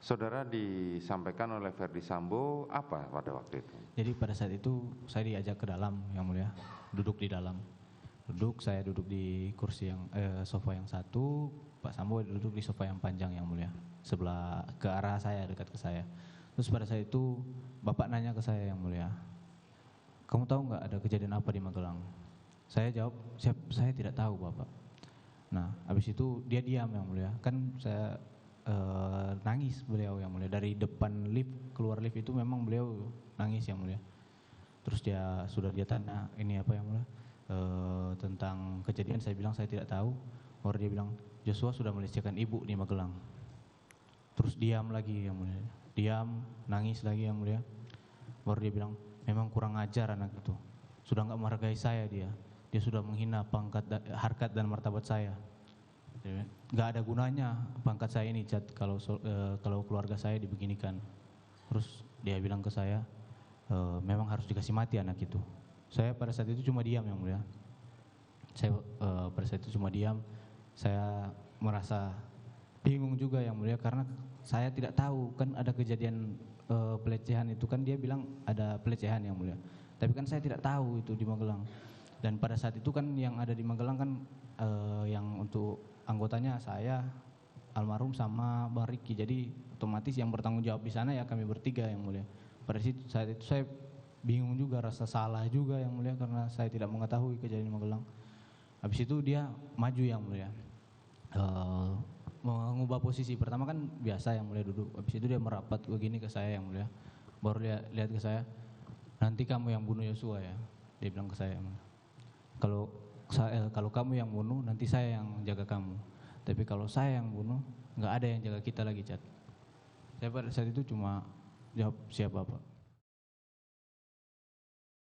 Saudara disampaikan oleh Verdi Sambo apa pada waktu itu? Jadi pada saat itu saya diajak ke dalam, Yang Mulia, duduk di dalam. Saya duduk di kursi yang sofa yang satu, Pak Sambo duduk di sofa yang panjang, Yang Mulia, sebelah ke arah saya, dekat ke saya. Terus pada saat itu Bapak nanya ke saya, Yang Mulia, kamu tahu nggak ada kejadian apa di Magelang? Saya jawab, saya tidak tahu Bapak. Nah, habis itu dia diam, Yang Mulia. Kan saya nangis beliau, Yang Mulia. Dari depan lift, keluar lift itu memang beliau nangis, Yang Mulia. Terus dia tanya, ini apa, Yang Mulia? Tentang kejadian. Saya bilang saya tidak tahu. Baru dia bilang, Joshua sudah melecehkan ibu di Magelang. Terus diam lagi, Yang Mulia. Diam, nangis lagi, Yang Mulia. Baru dia bilang, memang kurang ajar anak itu. Sudah nggak menghargai saya dia. Dia sudah menghina pangkat, harkat dan martabat saya. Nggak ada gunanya pangkat saya ini, Chat, kalau keluarga saya dibeginikan. Terus dia bilang ke saya, memang harus dikasih mati anak itu. Saya pada saat itu cuma diam, Yang Mulia. Saya pada saat itu cuma diam. Saya merasa bingung juga, Yang Mulia, karena saya tidak tahu kan ada kejadian pelecehan itu. Kan dia bilang ada pelecehan, Yang Mulia, tapi kan saya tidak tahu itu di Magelang. Dan pada saat itu kan yang ada di Magelang kan yang untuk anggotanya saya, almarhum, sama Bang Riki. Jadi otomatis yang bertanggung jawab di sana ya kami bertiga, Yang Mulia. Pada saat itu saya bingung juga, rasa salah juga, Yang Mulia, karena saya tidak mengetahui kejadian di Magelang. Habis itu dia maju, Yang Mulia, mengubah posisi. Pertama kan biasa, Yang Mulia, duduk. Habis itu dia merapat begini ke saya, Yang Mulia. Baru dia lihat ke saya, nanti kamu yang bunuh Joshua ya, dia bilang ke saya. Kalau kamu yang bunuh, nanti saya yang jaga kamu. Tapi kalau saya yang bunuh, nggak ada yang jaga kita lagi, Chat. Saya pada saat itu cuma jawab, siapa Pak?